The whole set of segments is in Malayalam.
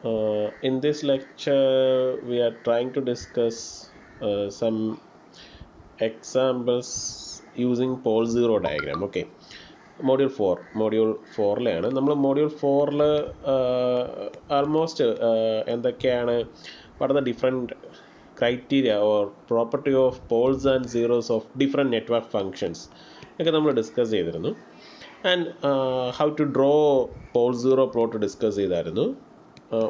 In this lecture, we are trying to discuss some examples using pole zero diagram. Okay, module 4ലാണ് നമ്മൾ module 4ൽ ആൾമോസ്റ്റ് എന്തൊക്കെയാണ് what are the different criteria or property of poles and zeros of different network functions ഒക്കെ നമ്മൾ ഡിസ്കസ് ചെയ്തിരുന്നു. And how to draw pole zero plot discuss ചെയ്തായിരുന്നു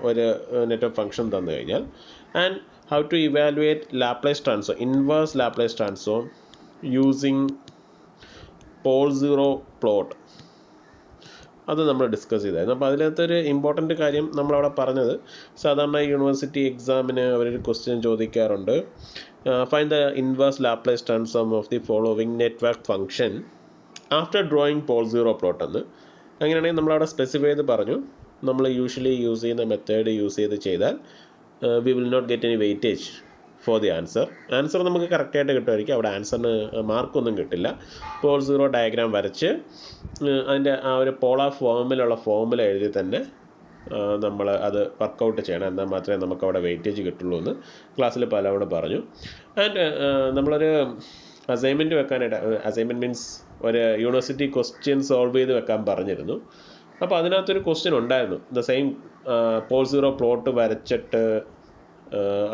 ഒരു നെറ്റ്വർക്ക് ഫംഗ്ഷൻ തന്നു കഴിഞ്ഞാൽ. And how to evaluate Laplace transform, inverse Laplace transform using pole zero plot, അത് നമ്മൾ ഡിസ്കസ് ചെയ്തായിരുന്നു. അപ്പോൾ അതിനകത്തൊരു ഇമ്പോർട്ടൻ്റ് കാര്യം നമ്മളവിടെ പറഞ്ഞത്, സാധാരണ യൂണിവേഴ്സിറ്റി എക്സാമിന് അവരൊരു ക്വസ്റ്റ്യൻ ചോദിക്കാറുണ്ട്, find the inverse Laplace transform of the following network function after drawing pole zero plot എന്ന്. അങ്ങനെയാണെങ്കിൽ നമ്മളവിടെ സ്പെസിഫൈ ചെയ്ത് പറഞ്ഞു, നമ്മൾ യൂഷ്വലി യൂസ് ചെയ്യുന്ന മെത്തേഡ് യൂസ് ചെയ്ത് ചെയ്താൽ we will not get any weightage for the answer നമുക്ക് കറക്റ്റായിട്ട് കിട്ടുമായിരിക്കും. അവിടെ ആൻസറിന് മാർക്കൊന്നും കിട്ടില്ല. പോൾ സീറോ ഡയഗ്രാം വരച്ച് അതിൻ്റെ ആ ഒരു പോളാർ ഫോമിലുള്ള ഫോമുല എഴുതി തന്നെ നമ്മൾ അത് വർക്കൗട്ട് ചെയ്യണം, എന്നാൽ മാത്രമേ നമുക്ക് അവിടെ വെയിറ്റേജ് കിട്ടുള്ളൂ എന്ന് ക്ലാസ്സിൽ പലവണ പറഞ്ഞു. ആൻഡ് നമ്മളൊരു അസൈൻമെൻറ്റ് വെക്കാനായിട്ട്, അസൈൻമെൻറ്റ് മീൻസ് ഒരു യൂണിവേഴ്സിറ്റി ക്വസ്റ്റ്യൻ സോൾവ് ചെയ്ത് വെക്കാൻ പറഞ്ഞിരുന്നു. അപ്പോൾ അതിനകത്തൊരു ക്വസ്റ്റ്യൻ ഉണ്ടായിരുന്നു, the same pole zero plot വരച്ചിട്ട്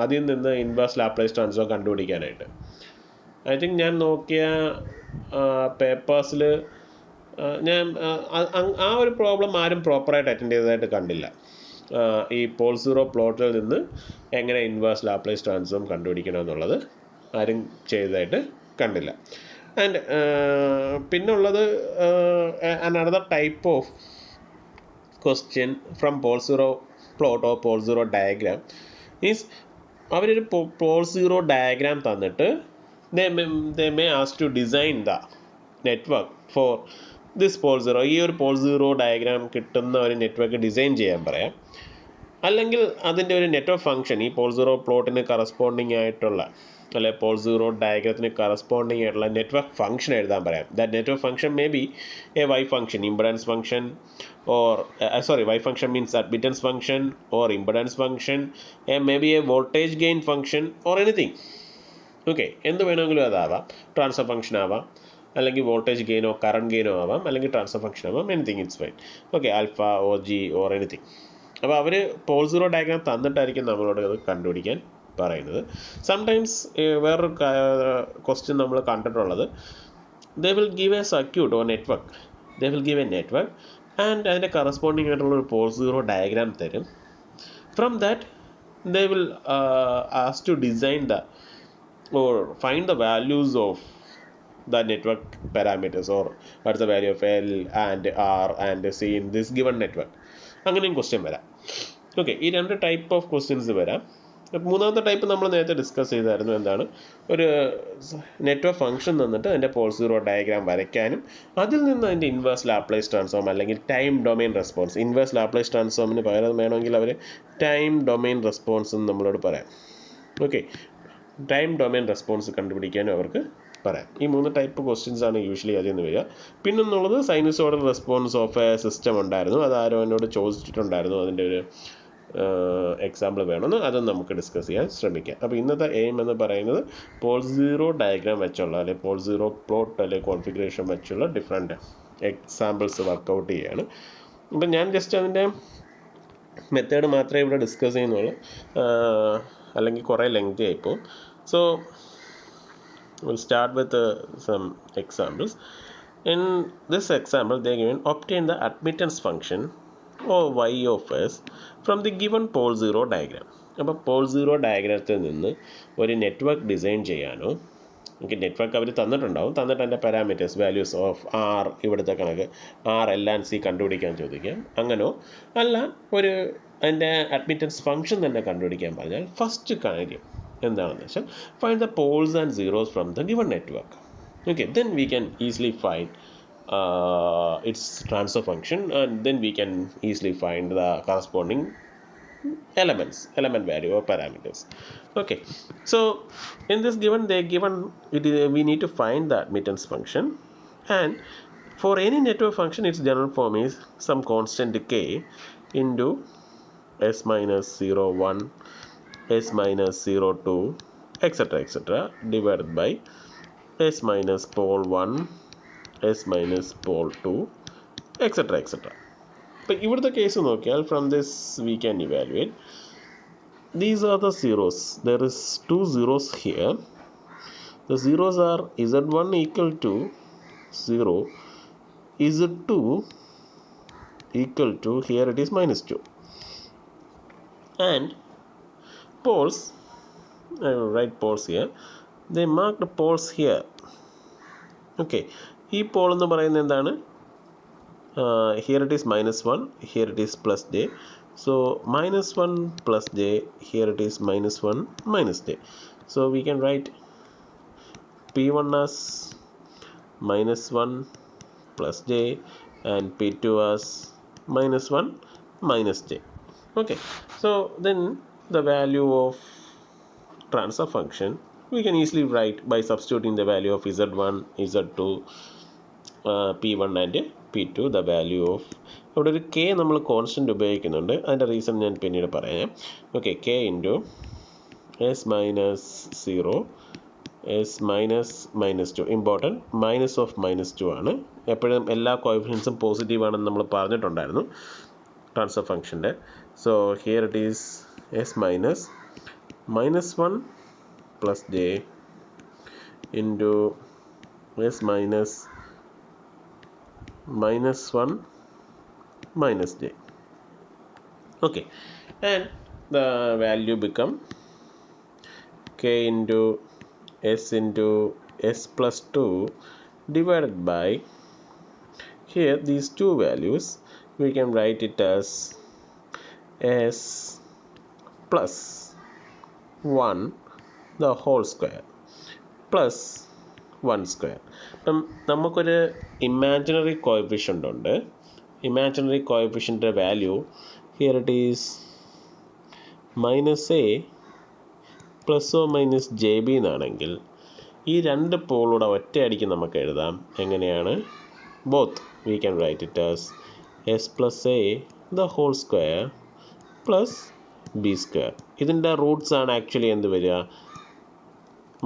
അതിൽ നിന്ന് ഇൻവേഴ്സ് ലാപ്ലേസ് ട്രാൻസ്ഫോം കണ്ടുപിടിക്കാനായിട്ട്. ഐ തിങ്ക് ഞാൻ നോക്കിയ പേപ്പേഴ്സിൽ ഞാൻ ആ ഒരു പ്രോബ്ലം ആരും പ്രോപ്പറായിട്ട് അറ്റൻഡ് ചെയ്തതായിട്ട് കണ്ടില്ല. ഈ പോൾ സീറോ പ്ലോട്ടിൽ നിന്ന് എങ്ങനെ ഇൻവേഴ്സ് ലാപ്ലേസ് ട്രാൻസ്ഫോം കണ്ടുപിടിക്കണമെന്നുള്ളത് ആരും ചെയ്തതായിട്ട് കണ്ടില്ല. ആൻഡ് പിന്നുള്ളത് another type of question from pole zero plot or pole zero diagram is, അവരൊരു പോൾ സീറോ ഡയഗ്രാം തന്നിട്ട് they may ask to design the network for this pole zero. ഈ ഒരു പോൾ സീറോ ഡയഗ്രാം കിട്ടുന്ന ഒരു നെറ്റ്വർക്ക് ഡിസൈൻ ചെയ്യാൻ പറയാം. അല്ലെങ്കിൽ അതിൻ്റെ ഒരു നെറ്റ്വർക്ക് ഫംഗ്ഷൻ ഈ പോൾ സീറോ പ്ലോട്ടിന് കറസ്പോണ്ടിങ് ആയിട്ടുള്ള, അല്ലെ പോൾ സീറോ ഡയഗ്രത്തിന് കറസ്പോണ്ടിങ് ആയിട്ടുള്ള നെറ്റ്വർക്ക് ഫംഗ്ഷൻ എഴുതാൻ പറയാം. That network function may be a Y function, impedance function, or y function means admittance function or impedance function, maybe a voltage gain function or anything. Okay, എന്ത് വേണമെങ്കിലും അതാവാം. ട്രാൻസ്ഫർ ഫംഗ്ഷൻ ആവാം, അല്ലെങ്കിൽ വോൾട്ടേജ് ഗെയിനോ കറണ്ട് ഗെയിനോ ആവാം, അല്ലെങ്കിൽ ട്രാൻസ്ഫർ ഫംഗ്ഷൻ ആവാം, anything it's fine. Okay, alpha or G or anything. അപ്പോൾ അവർ പോൾ സീറോ ഡയഗ്രാം തന്നിട്ടായിരിക്കും നമ്മളോട് അത് കണ്ടുപിടിക്കാൻ പറയുന്നത്. സംടൈംസ് വേറൊരു ക്വസ്റ്റ്യൻ നമ്മൾ കണ്ടിട്ടുള്ളത്, they will give a circuit or network, they will give a network and അതിൻ്റെ കറസ്പോണ്ടിങ് ആയിട്ടുള്ളൊരു പോൾ സീറോ ഡയഗ്രാം തരും. From that they will ask to design the or find the values of the network parameters, or what's the value of L and R and C in this given network. അങ്ങനെയും ക്വസ്റ്റ്യൻ വരാം. ഓക്കെ, ഈ രണ്ട് ടൈപ്പ് ഓഫ് ക്വസ്റ്റ്യൻസ് വരാം. മൂന്നാമത്തെ ടൈപ്പ് നമ്മൾ നേരത്തെ ഡിസ്കസ് ചെയ്തായിരുന്നു, എന്താണ്, ഒരു നെറ്റ്വർക്ക് ഫംഗ്ഷൻ തന്നിട്ട് അതിൻ്റെ പോൾ സീറോ ഡയഗ്രാം വരയ്ക്കാനും അതിൽ നിന്ന് അതിൻ്റെ ഇൻവേഴ്സ് ലാപ്ലേസ് ട്രാൻസ്ഫോം അല്ലെങ്കിൽ time domain response, inverse Laplace ട്രാൻസ്ഫോമിന് പകരം വേണമെങ്കിൽ അവർ ടൈം ഡൊമെയിൻ റെസ്പോൺസ് എന്ന് നമ്മളോട് പറയാം. ഓക്കെ, ടൈം ഡൊമെയിൻ റെസ്പോൺസ് കണ്ടുപിടിക്കാനും അവർക്ക് പറയാം. ഈ മൂന്ന് ടൈപ്പ് ക്വസ്റ്റ്യൻസ് ആണ് യൂഷ്വലി അതിൽ നിന്ന് വരിക. പിന്നെന്നുള്ളത് sinusoidal response of a system ഉണ്ടായിരുന്നു, അത് ആരോ എന്നോട് ചോദിച്ചിട്ടുണ്ടായിരുന്നു, അതിൻ്റെ ഒരു എക്സാമ്പിൾ വേണമെന്ന്, അതും നമുക്ക് ഡിസ്കസ് ചെയ്യാൻ ശ്രമിക്കാം. അപ്പോൾ ഇന്നത്തെ എയിം എന്ന് പറയുന്നത് പോൾ സീറോ ഡയഗ്രാം വെച്ചുള്ള, അല്ലെങ്കിൽ പോൾ സീറോ പ്ലോട്ട് അല്ലെങ്കിൽ കോൺഫിഗറേഷൻ വെച്ചുള്ള ഡിഫറെൻറ്റ് എക്സാമ്പിൾസ് വർക്കൗട്ട് ചെയ്യുകയാണ്. അപ്പം ഞാൻ ജസ്റ്റ് അതിൻ്റെ മെത്തേഡ് മാത്രമേ ഇവിടെ ഡിസ്കസ് ചെയ്യുന്നുള്ളൂ, അല്ലെങ്കിൽ കുറേ ലെങ്തി ആയിപ്പോവും. So we'll start with some examples. In this example they given, obtain the admittance function or y of s from the given pole zero diagram. അപ്പോൾ പോൾ സീറോ ഡയഗ്രാമത്തിൽ നിന്ന് ഒരു നെറ്റ്വർക്ക് ഡിസൈൻ ചെയ്യാനോ, എനിക്ക് നെറ്റ്വർക്ക് അവർ തന്നിട്ടുണ്ടാവും, തന്നിട്ട് അതിൻ്റെ പാരാമീറ്റേഴ്സ് വാല്യൂസ് ഓഫ് ആർ, ഇവിടുത്തെ കണക്ക് ആർ എൽ ആൻഡ് സി കണ്ടുപിടിക്കാൻ ചോദിക്കാം. അങ്ങനോ അല്ല ഒരു അതിൻ്റെ അഡ്മിറ്റൻസ് ഫംഗ്ഷൻ തന്നെ കണ്ടുപിടിക്കാൻ പറഞ്ഞാൽ ഫസ്റ്റ് കാര്യം എന്താണെന്ന് വെച്ചാൽ find the Paul's and zeros from the given network. Okay, then we can easily find its transfer function, and then we can easily find the corresponding element value or parameters. Okay, so in this given we need to find the admittance function, and for any network function its general form is some constant k into s minus 0 1, s minus 0 2, etc. divided by s minus pole 1, s minus pole 2, etc. അപ്പോൾ ഇവിടുത്തെ കേസ് നോക്കിയാൽ from this we can evaluate. These are the zeros. There is 2 zeros here. The zeros are z1 equal to 0, z2 equal to, here it is minus 2. And poles, I will write poles here. They mark the poles here. Okay. ഈ പോൾ എന്ന് പറയുന്നത് എന്താണ്? Here it is minus 1, here it is plus j. So minus 1 plus j, here it is minus 1 minus j. So we can write P1 as minus 1 plus j and P2 as minus 1 minus j. Okay. So then the value of transfer function we can easily write by substituting the value of z1, z2, p1 and p2, the value of, ഇവിടെ ഒരു k നമ്മൾ കോൺസ്റ്റൻറ്റ് ഉപയോഗിക്കുന്നുണ്ട്. അതിൻ്റെ റീസൺ ഞാൻ പിന്നീട് പറയാം. Okay, k into s minus 0, s minus minus 2, important minus of minus 2 ആണ്. എപ്പോഴും എല്ലാ കോഎഫിഷ്യൻസും പോസിറ്റീവ് ആണെന്ന് നമ്മൾ പറഞ്ഞിട്ടുണ്ടായിരുന്നു ട്രാൻസ്ഫർ ഫംഗ്ഷൻ്റെ. So here it is s minus minus 1 plus j into s minus minus 1 minus j. Okay, and the value become k into s plus 2 divided by, here these two values we can write it as s plus 1 the whole square plus 1 square. നമുക്കൊരു ഇമാജിനറി കോഎഫിഷ്യൻ്റ് ഉണ്ട്. ഇമാജിനറി കോഎഫിഷ്യൻ്റെ value here it is minus A plus or minus J B എന്നാണെങ്കിൽ ഈ രണ്ട് പോളൂടെ ഒറ്റയടിക്ക് നമുക്ക് എഴുതാം. എങ്ങനെയാണ്? Both we can write it as S plus A the whole square plus B square. ഇതിൻ്റെ റൂട്ട്സ് ആണ് ആക്ച്വലി എന്ത് വരിക?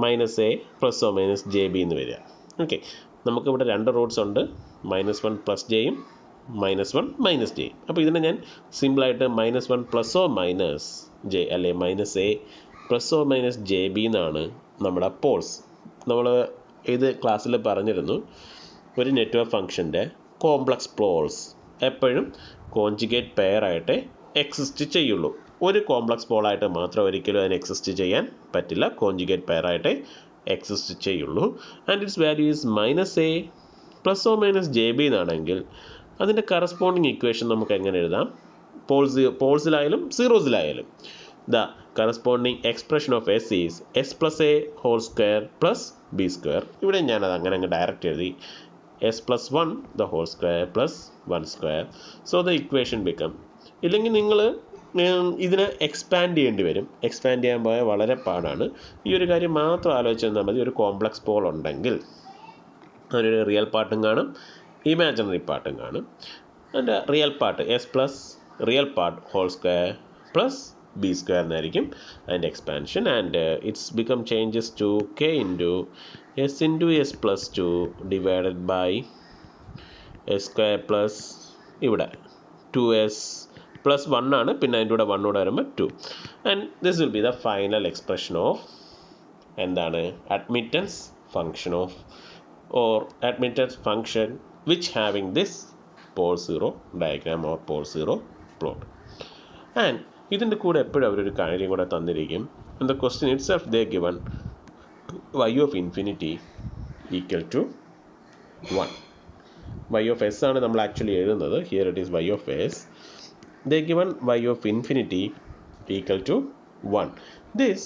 Minus A plus or minus J B എന്ന് വരിക. ഓക്കെ, നമുക്കിവിടെ രണ്ട് റൂട്ട്സ് ഉണ്ട്, മൈനസ് 1 പ്ലസ് ജെയും മൈനസ് 1 മൈനസ് ജെയും. അപ്പോൾ ഇതിനെ ഞാൻ സിമ്പിളായിട്ട് minus 1 plus or minus J അല്ലെ minus A plus or minus J B എന്നാണ് നമ്മുടെ പോൾസ്. നമ്മൾ ഇത് ക്ലാസ്സിൽ പറഞ്ഞിരുന്നു, ഒരു നെറ്റ്വർക്ക് ഫംഗ്ഷൻ്റെ കോംപ്ലക്സ് പോൾസ് എപ്പോഴും കോൺജുഗേറ്റ് പെയറായിട്ട് എക്സിസ്റ്റ് ചെയ്യുള്ളൂ. ഒരു കോംപ്ലക്സ് പോളായിട്ട് മാത്രം ഒരിക്കലും അതിന് എക്സിസ്റ്റ് ചെയ്യാൻ പറ്റില്ല, കോൺജുഗേറ്റ് പെയറായിട്ട് എക്സിസ്റ്റ് ചെയ്യുള്ളൂ. And it's value is minus A plus or minus J B എന്നാണെങ്കിൽ അതിൻ്റെ കറസ്പോണ്ടിങ് ഇക്വേഷൻ നമുക്ക് എങ്ങനെ എഴുതാം? പോൾസിലായാലും സീറോസിലായാലും the corresponding expression of S is S plus A whole square plus B square. ഇവിടെ ഞാനത് അങ്ങനെ അങ്ങ് ഡയറക്റ്റ് എഴുതി S plus 1 the whole square plus 1 square. So the equation become, ഇല്ലെങ്കിൽ നിങ്ങൾ ഇതിനെ എക്സ്പാൻഡ് ചെയ്യേണ്ടി വരും. എക്സ്പാൻഡ് ചെയ്യാൻ പോയാൽ വളരെ പാടാണ്. ഈ ഒരു കാര്യം മാത്രം ആലോചിച്ച് തന്നാൽ മതി. ഒരു കോംപ്ലക്സ് പോൾ ഉണ്ടെങ്കിൽ അതിനൊരു റിയൽ പാർട്ടും കാണും, ഇമാജിനറി പാർട്ടും കാണും. അതിൻ്റെ real part S plus real part whole square plus B square എന്നായിരിക്കും അതിൻ്റെ expansion. And it's become changes to K into S plus 2 divided by S square plus ഇവിടെ 2s പ്ലസ് 1 ആണ്, പിന്നെ അതിൻ്റെ കൂടെ 1 കൂടെ വരുമ്പോൾ 2. And this will be the final expression of എന്താണ്? Admittance function of or admittance function which having this pole zero diagram or pole zero plot. And ഇതിൻ്റെ കൂടെ എപ്പോഴും അവരൊരു കാര്യം കൂടെ തന്നിരിക്കും. In the question itself they given y of infinity equal to 1. y of s ആണ് നമ്മൾ ആക്ച്വലി എഴുതുന്നത്. Here it is y of s. They given y of infinity equal to 1. This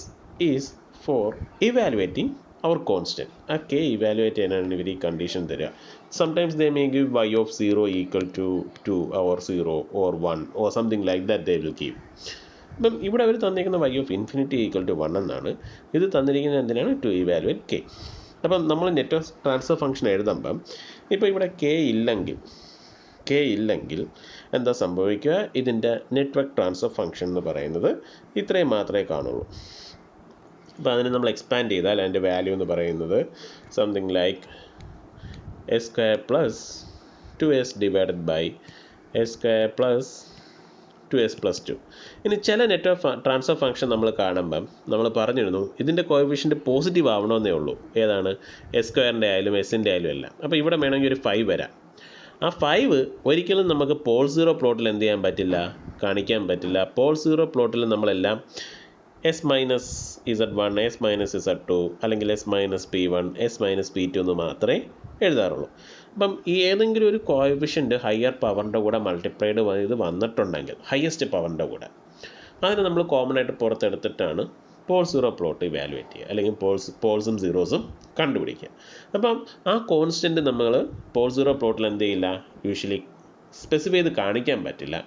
is for evaluating our constant. ആ k evaluate ചെയ്യാനാണ് ഇവർ ഈ കണ്ടീഷൻ തരിക. Sometimes they may give y of 0 equal to 2 or 0 or 1 or something like that they will give. അപ്പം ഇവിടെ അവർ തന്നിരിക്കുന്ന y of infinity equal to 1 എന്നാണ്. ഇത് തന്നിരിക്കുന്നത് എന്തിനാണ്? To evaluate k. അപ്പം നമ്മൾ നെറ്റ്വർക്ക് ട്രാൻസ്ഫർ ഫംഗ്ഷൻ എഴുതുമ്പം ഇപ്പോൾ ഇവിടെ k ഇല്ലെങ്കിൽ കെ ഇല്ലെങ്കിൽ എന്താ സംഭവിക്കുക? ഇതിൻ്റെ നെറ്റ്വർക്ക് ട്രാൻസ്ഫർ ഫംഗ്ഷൻ എന്ന് പറയുന്നത് ഇത്രയും മാത്രമേ കാണുള്ളൂ. അപ്പോൾ അതിനെ നമ്മൾ എക്സ്പാൻഡ് ചെയ്താൽ അതിൻ്റെ വാല്യൂ എന്ന് പറയുന്നത് something like S square plus 2s divided by S square plus 2s plus 2. ഇനി ചില നെറ്റ്വർക്ക് ട്രാൻസ്ഫർ ഫംഗ്ഷൻ നമ്മൾ കാണുമ്പം നമ്മൾ പറഞ്ഞിരുന്നു ഇതിൻ്റെ കോഎഫിഷ്യൻറ്റ് പോസിറ്റീവ് ആവണമെന്നേ ഉള്ളൂ. ഏതാണ്? എസ് സ്ക്വയറിൻ്റെ ആയാലും എസിൻ്റെ ആയാലും എല്ലാം. അപ്പോൾ ഇവിടെ വേണമെങ്കിൽ ഒരു 5 വരാം. ആ 5 ഒരിക്കലും നമുക്ക് പോൾ സീറോ പ്ലോട്ടിൽ എന്ത് ചെയ്യാൻ പറ്റില്ല? കാണിക്കാൻ പറ്റില്ല. പോൾ സീറോ പ്ലോട്ടിൽ നമ്മളെല്ലാം S minus Z1 S minus Z2 അല്ലെങ്കിൽ S minus P1 S minus P2 എന്ന് മാത്രമേ എഴുതാറുള്ളൂ. അപ്പം ഈ ഏതെങ്കിലും ഒരു കോഎഫിഷ്യൻറ്റ് ഹയർ പവറിൻ്റെ കൂടെ മൾട്ടിപ്ലൈഡ് ചെയ്ത് വന്നിട്ടുണ്ടെങ്കിൽ ഹയസ്റ്റ് പവറിൻ്റെ കൂടെ അതിന് നമ്മൾ കോമൺ ആയിട്ട് പുറത്തെടുത്തിട്ടാണ് പോൾ സീറോ പ്ലോട്ട് ഇവാലുവേറ്റ് ചെയ്യുക അല്ലെങ്കിൽ പോൾസും സീറോസും കണ്ടുപിടിക്കുക. അപ്പം ആ കോൺസ്റ്റൻറ്റ് നമ്മൾ പോൾ സീറോ പ്ലോട്ടിൽ എന്ത് ചെയ്യില്ല? യൂഷ്വലി സ്പെസിഫൈ ചെയ്ത് കാണിക്കാൻ പറ്റില്ല.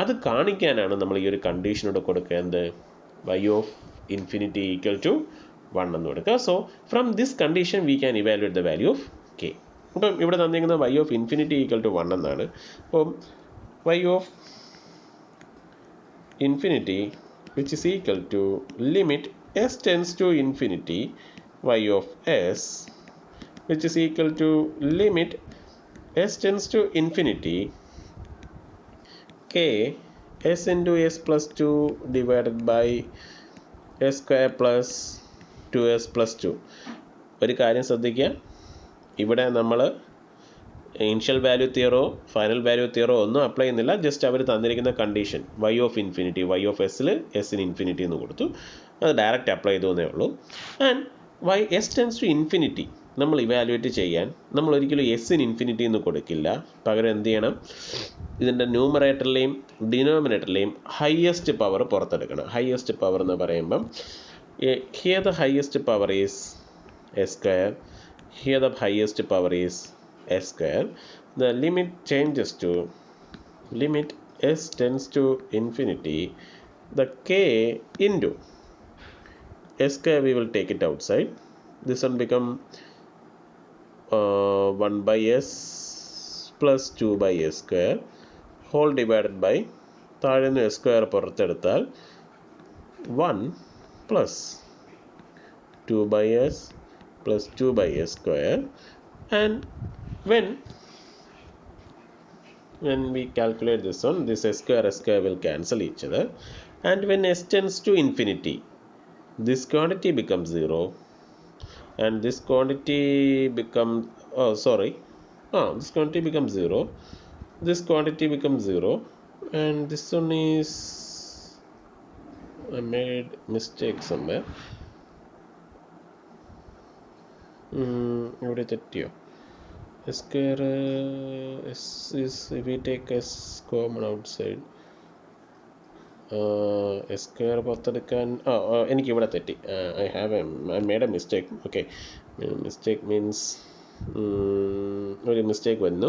അത് കാണിക്കാനാണ് നമ്മൾ ഈ ഒരു കണ്ടീഷനോട് കൊടുക്കേണ്ടത് y of infinity equal to 1 എന്ന് കൊടുക്കുക. So from this condition V can evaluate the value of k. അപ്പം ഇവിടെ തന്നിരിക്കുന്നത് y of infinity equal to 1 എന്നാണ്. അപ്പം y of infinity which is equal to limit s tends to infinity y of s which is equal to limit s tends to infinity k s into s plus 2 divided by s square plus 2s plus 2. ഒരു കാര്യം ശ്രദ്ധിക്കുക, ഇവിടെ നമ്മൾ ഇനിഷ്യൽ വാല്യൂ തിയറോ ഫൈനൽ വാല്യൂ തിയറോ ഒന്നും അപ്ലൈ ചെയ്യുന്നില്ല. ജസ്റ്റ് അവർ തന്നിരിക്കുന്ന condition y of infinity y of എസിൽ എസിന് ഇൻഫിനിറ്റി എന്ന് കൊടുത്തു. അത് ഡയറക്റ്റ് അപ്ലൈ ചെയ്തു എന്നേ ഉള്ളൂ. And s tends to infinity നമ്മൾ ഇവാലുവേറ്റ് ചെയ്യാൻ നമ്മൾ ഒരിക്കലും എസിന് ഇൻഫിനിറ്റി എന്ന് കൊടുക്കില്ല. പകരം എന്ത് ചെയ്യണം? ഇതിൻ്റെ ന്യൂമറേറ്ററിലെയും ഡിനോമിനേറ്ററിലെയും ഹയസ്റ്റ് പവർ പുറത്തെടുക്കണം. ഹയസ്റ്റ് പവർ എന്ന് പറയുമ്പം here the highest power is S square, here the highest power is s square. The limit changes to limit s tends to infinity the k into s square. We will take it outside. This one become 1 by s plus 2 by s square whole divided by താഴെ നിന്ന് s square പുറത്തെടുത്താൽ 1 plus 2 by s plus 2 by s square. And when we calculate this one, this s square will cancel each other, and when s tends to infinity this quantity becomes 0 and this quantity becomes this quantity becomes 0, this quantity becomes 0, and this one is, I made mistake somewhere. ഇവിടെ തെറ്റിയോ? s square s is, if we take s common outside, s square പുറത്തെടുക്കാൻ എനിക്ക് ഇവിടെ തെറ്റി. I made a mistake. Okay, mistake means ഒരു മിസ്റ്റേക്ക് വന്നു.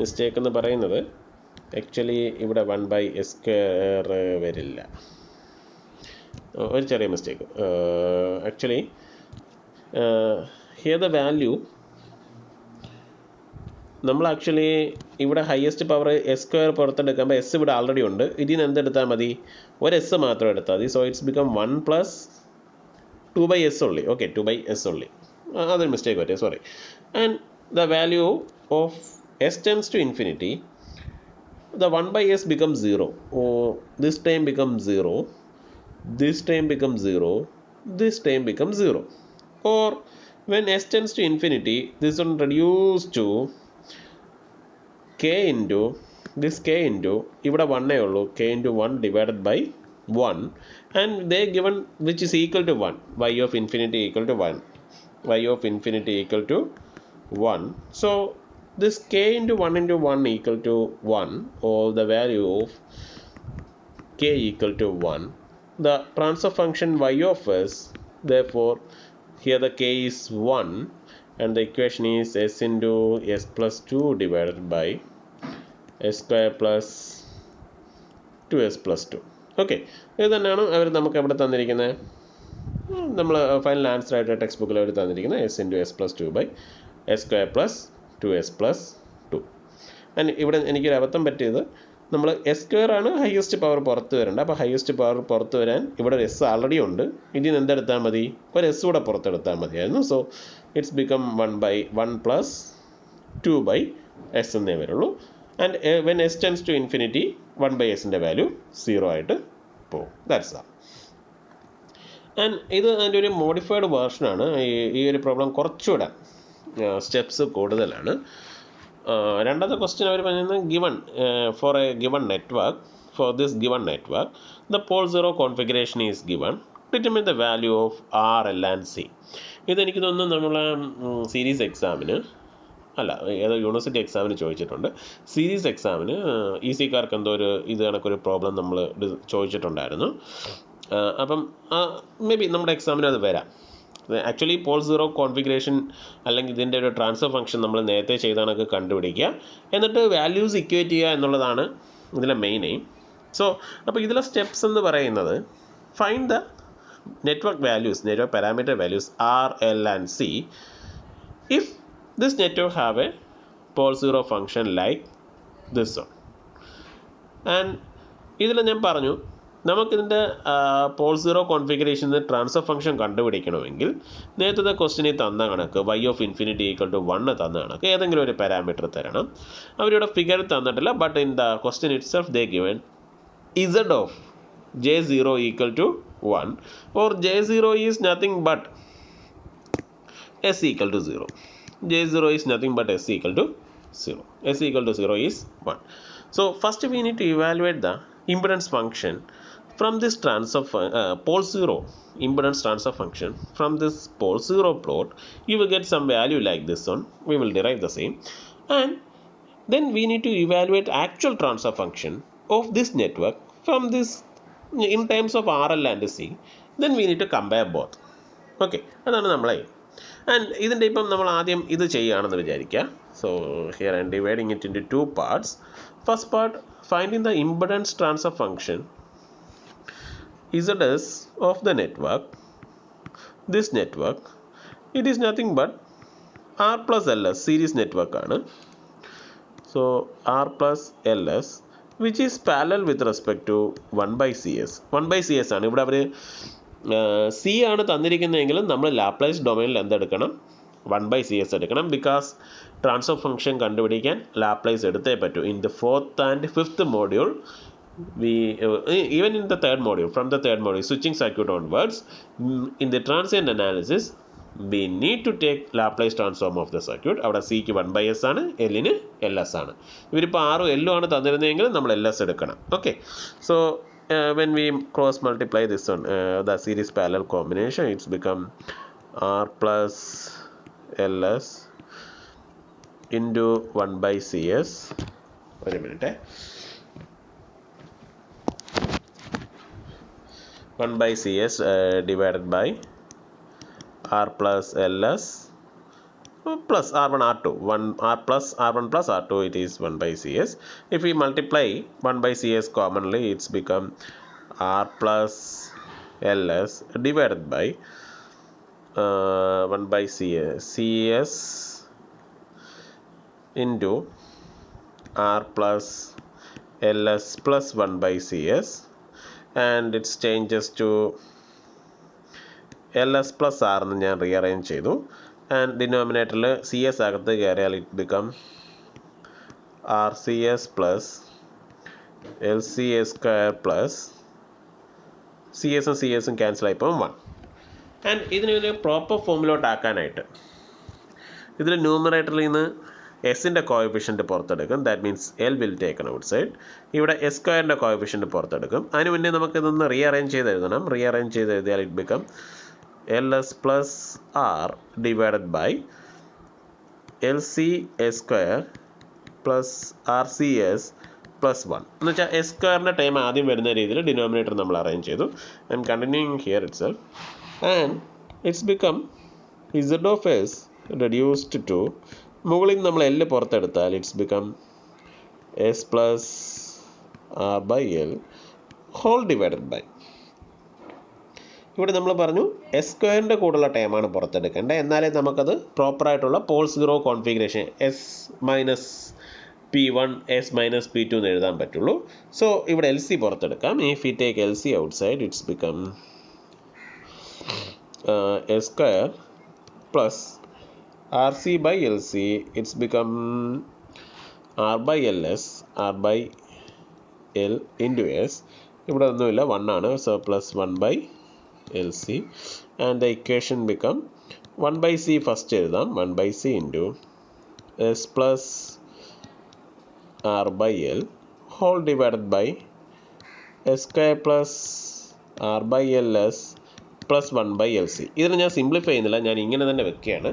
മിസ്റ്റേക്ക് എന്ന് പറയുന്നത് ആക്ച്വലി ഇവിടെ 1 by s square വരില്ല. ഒരു ചെറിയ mistake. Actually here the value നമ്മൾ ആക്ച്വലി ഇവിടെ ഹയസ്റ്റ് പവർ എസ് സ്ക്വയർ പുറത്തെടുക്കുമ്പോൾ എസ് ഇവിടെ ആൾറെഡി ഉണ്ട്. ഇതിന് എന്തെടുത്താൽ മതി? ഒരു എസ് മാത്രം എടുത്താൽ മതി. So it's become 1 plus 2 by s only. Okay, 2 by s only. അതൊരു മിസ്റ്റേക്ക് പറ്റിയ, sorry. And the value of S tends to infinity, the 1 by s becomes 0. This time becomes 0, this time becomes 0, this time becomes 0. Or when s tends to infinity, this one reduced to k into this k into ഇവിടെ 1 ഉള്ളൂ, k into 1 divided by 1, and they given which is equal to 1, y of infinity equal to 1, y of infinity equal to 1. So this k into 1 equal to 1, or the value of k equal to 1. The transfer function y of s, therefore here the k is 1 and the equation is s into s plus 2 divided by s square plus 2s plus 2. Okay, ഇത് തന്നെയാണ് അവർ നമുക്ക് ഇവിടെ തന്നിരിക്കുന്നത്. നമ്മൾ ഫൈനൽ ആൻസർ ആയിട്ട് ടെക്സ്റ്റ് ബുക്കിൽ അവർ തന്നിരിക്കുന്നത് s into s plus 2 by s square plus 2s plus 2. And ഇവിടെ എനിക്കൊരു അബദ്ധം പറ്റിയത്, നമ്മൾ എസ് സ്ക്വയർ ആണ് ഹയസ്റ്റ് പവർ പുറത്ത് വരേണ്ടത്. അപ്പോൾ ഹയസ്റ്റ് പവർ പുറത്ത് വരാൻ ഇവിടെ ഒരു എസ് ആൾറെഡി ഉണ്ട്. ഇതിൽ നിന്ന് എന്തെടുത്താൽ മതി, ഒരു എസ് കൂടെ പുറത്തെടുത്താൽ മതിയായിരുന്നു. So it's become 1 plus 2/s എന്നേ വരുള്ളൂ. And when S tends to infinity 1/sൻ്റെ വാല്യൂ 0 ആയിട്ട് പോകും. That's all. ആൻഡ് ഇത് അതിൻ്റെ ഒരു മോഡിഫൈഡ് വേർഷനാണ്. ഈ ഒരു പ്രോബ്ലം കുറച്ചുകൂടെ സ്റ്റെപ്സ് കൂടുതലാണ്. രണ്ടാമത്തെ ക്വസ്റ്റ്യൻ അവർ പറയുന്നത് given for a given network, for this given network the pole zero configuration is given, determine the value of R L and C. ഇതെനിക്ക് തോന്നുന്നു നമ്മളെ സീരീസ് എക്സാമിന് അല്ല ഏതോ യൂണിവേഴ്സിറ്റി എക്സാമിന് ചോദിച്ചിട്ടുണ്ട്. സീരീസ് എക്സാമിന് ഈസിക്കാർക്ക് എന്തോ ഇത് കണക്കൊരു പ്രോബ്ലം നമ്മൾ ചോദിച്ചിട്ടുണ്ടായിരുന്നു. അപ്പം മേ ബി നമ്മുടെ എക്സാമിന് അത് വരാം. ആക്ച്വലി പോൾ സീറോ കോൺഫിഗറേഷൻ അല്ലെങ്കിൽ ഇതിൻ്റെ ഒരു ട്രാൻസ്ഫർ ഫംഗ്ഷൻ നമ്മൾ നേരത്തെ ചെയ്താണൊക്കെ കണ്ടുപിടിക്കുക, എന്നിട്ട് വാല്യൂസ് ഇക്വേറ്റ് ചെയ്യുക എന്നുള്ളതാണ് ഇതിലെ മെയിൻ എയിം. സോ അപ്പോൾ ഇതിലെ സ്റ്റെപ്സ് എന്ന് പറയുന്നത് find the network values, network parameter values R L and C if this network have a pole zero function like this one. And ഇതിൽ ഞാൻ പറഞ്ഞു നമുക്കിതിൻ്റെ പോൾ സീറോ കോൺഫിഗറേഷന് ട്രാൻസ്ഫർ ഫംഗ്ഷൻ കണ്ടുപിടിക്കണമെങ്കിൽ നേരത്തെ ക്വസ്റ്റിനിൽ തന്ന കണക്ക് y of infinity equal to 1 തന്ന കണക്ക് ഏതെങ്കിലും ഒരു പാരാമീറ്റർ തരണം. അവരിവിടെ ഫിഗർ തന്നിട്ടില്ല, but in the question itself they given z of j0 equal to 1 or j0 is nothing but s equal to 0. j0 is nothing but s equal to 0. s equal to 0 is 1. So first we need to evaluate the impedance function from this pole zero impedance transfer function. From this pole zero plot you will get some value like this one. We will derive the same, and then we need to evaluate actual transfer function of this network from this in terms of RL and C. Then we need to compare both. Okay, അതാണ് നമ്മളെ. ആൻഡ് ഇതിൻ്റെ ഇപ്പം നമ്മൾ ആദ്യം ഇത് ചെയ്യുകയാണെന്ന് വിചാരിക്കുക. So here I am dividing it into two parts. First part, finding the impedance transfer function ZS of the network. This network, it is nothing but R plus LS series network ആണ്. So R plus LS which is parallel with respect to 1/CS. 1/CS ആണ്. ഇവിടെ അവർ C ആണ് തന്നിരിക്കുന്നതെങ്കിലും നമ്മൾ ലാപ്ലേസ് ഡൊമൈനിൽ എന്തെടുക്കണം, 1/CS എടുക്കണം. ബിക്കോസ് ട്രാൻസ്ഫർ ഫംഗ്ഷൻ കണ്ടുപിടിക്കാൻ ലാപ്ലേസ് എടുത്തേ പറ്റൂ. In the 4th and 5th module, we even in the 3rd module, from the 3rd module switching circuit onwards, in the transient analysis we need to take Laplace transform of the circuit. അവിടെ സിക്ക് 1/s ആണ്, എല്ലിന് LS ആണ്. ഇവരിപ്പോൾ ആറും എല്ലും ആണ് തന്നിരുന്നതെങ്കിൽ നമ്മൾ LS എടുക്കണം. Okay, so when we cross multiply this one, the series parallel combination, it's become R plus LS into 1/CS. Wait a minute. 1/CS divided by R plus LS plus R1 R2. R plus R1 plus R2, it is 1/CS. If we multiply 1/CS commonly, it's become R plus LS divided by 1/CS into R plus LS plus 1/CS, and it changes to LS plus R എന്ന് ഞാൻ റീഅറേഞ്ച് ചെയ്തു. ആൻഡ് ഡിനോമിനേറ്ററിൽ CS അകത്ത് കയറിയാൽ ഇറ്റ് ബിക്കം RCS plus LCS square plus CS ഉം CS ഉം ക്യാൻസൽ ആയിപ്പോൾ 1. ആൻഡ് ഇതിനൊരു പ്രോപ്പർ ഫോമിലോട്ട് ആക്കാനായിട്ട് ഇതിൽ ന്യൂമറേറ്ററിൽ നിന്ന് എസിൻ്റെ കോഎഫിഷ്യൻറ്റ് പുറത്തെടുക്കും. That means L will taken outside. ഇവിടെ എസ് സ്ക്വയറിൻ്റെ കോഎഫിഷ്യൻറ്റ് പുറത്തെടുക്കും. അതിന് മുന്നേ നമുക്കിതൊന്ന് റീഅറേഞ്ച് ചെയ്ത് എഴുതണം. റീഅറേഞ്ച് ചെയ്ത് എഴുതിയാൽ it become LS plus R divided by LCS square plus RCS plus 1. എന്ന് വെച്ചാൽ എസ് സ്ക്വയറിൻ്റെ ടൈം ആദ്യം വരുന്ന രീതിയിൽ ഡിനോമിനേറ്റർ നമ്മൾ അറേഞ്ച് ചെയ്തു. I'm continuing here itself. And it's become Z of S reduced to, മുകളിൽ നിന്ന് നമ്മൾ L പുറത്തെടുത്താൽ ഇറ്റ്സ് ബിക്കം S plus R by L whole divided by, ഇവിടെ നമ്മൾ പറഞ്ഞു എസ് സ്ക്വയറിൻ്റെ കൂടെയുള്ള ടൈമാണ് പുറത്തെടുക്കേണ്ടത്. എന്നാലേ നമുക്കത് പ്രോപ്പറായിട്ടുള്ള pole zero configuration S minus P1 S minus P2 എന്ന് എഴുതാൻ പറ്റുള്ളൂ. സോ ഇവിടെ എൽ സി പുറത്തെടുക്കാം. If you take L C outside it's become S square plus R C by L C it's become R by L S R by L into S. ഇവിടെ ഒന്നുമില്ല, 1 ആണ്. സോ plus 1 by L C and the equation become 1 by C first എഴുതാം. 1 by C into S plus R by L whole divided by S square plus R by L S plus 1 by L C. ഇതിന് ഞാൻ സിംപ്ലിഫൈ ചെയ്യുന്നില്ല, ഞാൻ ഇങ്ങനെ തന്നെ വെക്കുകയാണ്.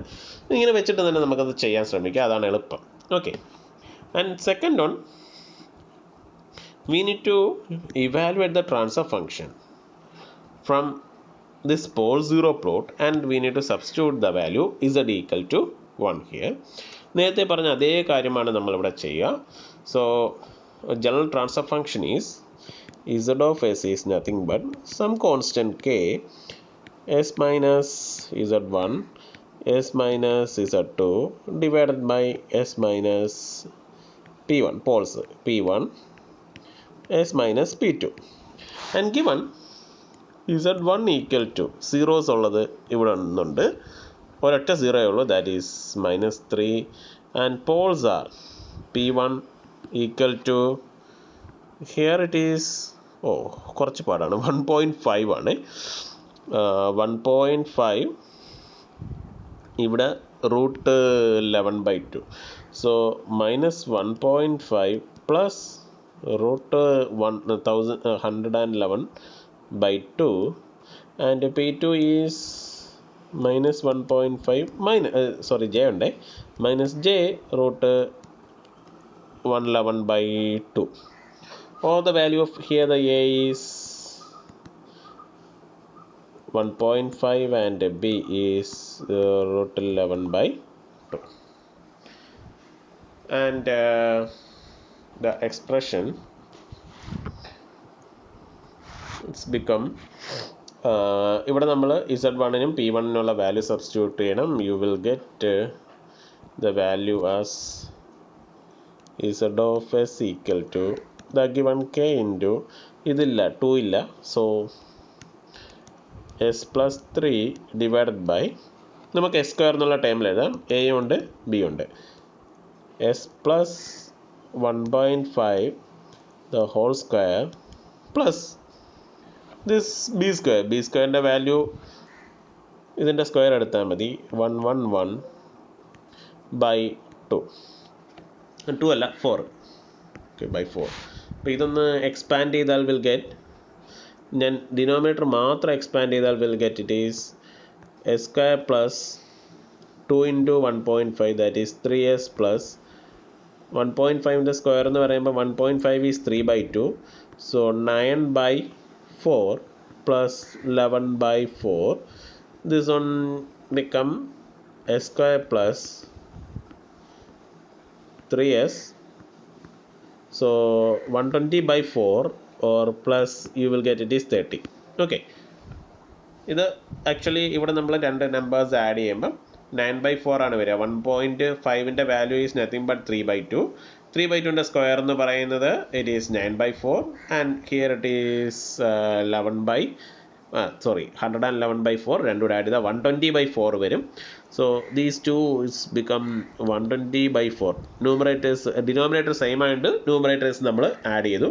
ഇങ്ങനെ വെച്ചിട്ട് തന്നെ നമുക്കത് ചെയ്യാൻ ശ്രമിക്കാം, അതാണ് എളുപ്പം. Okay, and second one, we need to evaluate the transfer function from this pole 0 plot and we need to substitute the value z equal to 1 here. നേരത്തെ പറഞ്ഞ അതേ കാര്യമാണ് നമ്മളിവിടെ ചെയ്യുക. So general transfer function is z of s is nothing but some constant k s minus z1 s minus z2 divided by s minus p1 poles p1 s minus p2 and given z1 equal to zeros ഉള്ളത് ഇവിടെ ഒന്നുണ്ട്, ഒരൊറ്റ സീറോയേ ഉള്ളൂ, that is -3 and poles are p1 equal to here it is കുറച്ച് പാടാണ് 1.5 ആണ്. 1.5 ഇവിടെ √11/2. So -1.5 plus √111/2 and P2 is -1.5 j ഉണ്ട്, -j √111/2 or the value of here the A is 1.5 and B is √11/2 and the expression it's become ഇവിടെ നമ്മൾ z1നും p1നുള്ള വാല്യൂ സബ്സ്റ്റിറ്റ്യൂട്ട് ചെയ്യണം. You will get the value as z of s equal to the given k into ഇതില്ല 2 ഇല്ല, so s plus 3 divided by നമുക്ക് s സ്ക്വയർ എന്നുള്ള ടൈമിൽ എഴുതാം, a ഉണ്ട് b ഉണ്ട്, s plus 1.5 the whole square plus this b സ്ക്വയറിൻ്റെ വാല്യൂ ഇതിൻ്റെ സ്ക്വയർ എടുത്താൽ മതി, 111/2 2 അല്ല 4 ഓക്കെ ബൈ 4. അപ്പോൾ ഇതൊന്ന് എക്സ്പാൻഡ് ചെയ്താൽ വിൽ ഗെറ്റ്, ഞാൻ ഡിനോമിനേറ്റർ മാത്രം എക്സ്പാൻഡ് ചെയ്താൽ will get it is S square plus 2 into 1.5 that is 3s plus 1.5ൻ്റെ സ്ക്വയർ എന്ന് പറയുമ്പോൾ 1.5 is 3/2, so 9/4 plus 11/4. This one become s square plus 3s, so 120/4 or plus you will get it is 30. okay, ഇത് ആക്ച്വലി ഇവിടെ നമ്മൾ രണ്ട് നമ്പേഴ്സ് ആഡ് ചെയ്യുമ്പോൾ 9/4 ആണ് വരിക. 1.5ൻ്റെ വാല്യൂ ഈസ് നത്തിങ് ബട്ട് 3/2. 3/2ൻ്റെ സ്ക്വയർ എന്ന് പറയുന്നത് it is 9/4 and here it is 111/4 രണ്ടും കൂടെ ആഡ് ചെയ്താൽ 120/4 വരും. So these two is become 120/4. Denominator same ആയിട്ട് ന്യൂമറേറ്റേഴ്സ് നമ്മൾ ആഡ് ചെയ്തു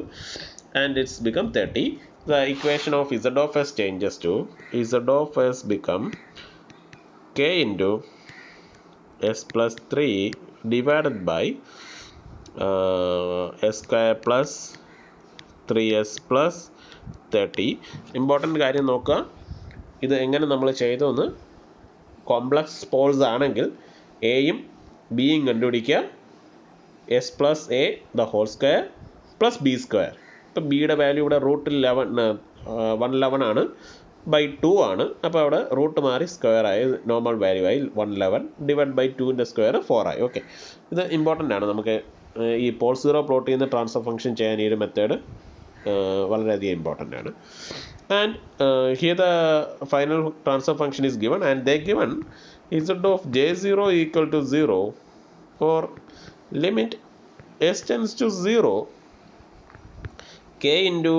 and it's become 30. The equation of z of s changes to z of s become k into s plus 3 divided by s square plus 3s plus 30. Important കാര്യം നോക്കുക, ഇത് എങ്ങനെ നമ്മൾ ചെയ്തതെന്ന്. കോംപ്ലക്സ് പോൾസ് ആണെങ്കിൽ എയും ബിയും കണ്ടുപിടിക്കുക, S plus A the whole square plus B square. ഇപ്പോൾ ബിയുടെ വാല്യൂ ഇവിടെ √111 ആണ് ബൈ 2 ആണ്, അപ്പോൾ അവിടെ റൂട്ട് മാറി സ്ക്വയർ ആയി നോർമൽ വാല്യൂ ആയി 111 ഡിവൈഡ് ബൈ 2ൻ്റെ സ്ക്വയർ 4 ആയി. ഓക്കെ, ഇത് ഇമ്പോർട്ടൻ്റ് ആണ്. നമുക്ക് ഈ പോൾ സീറോ പ്ലോട്ട് ചെയ്യുന്ന ട്രാൻസ്ഫർ ഫംഗ്ഷൻ ചെയ്യാൻ ഈ ഒരു മെത്തേഡ് വളരെയധികം ഇമ്പോർട്ടൻ്റ് ആണ്. And here the final transfer function is given and they given z of j0 equal to 0 for limit s tends to 0, k into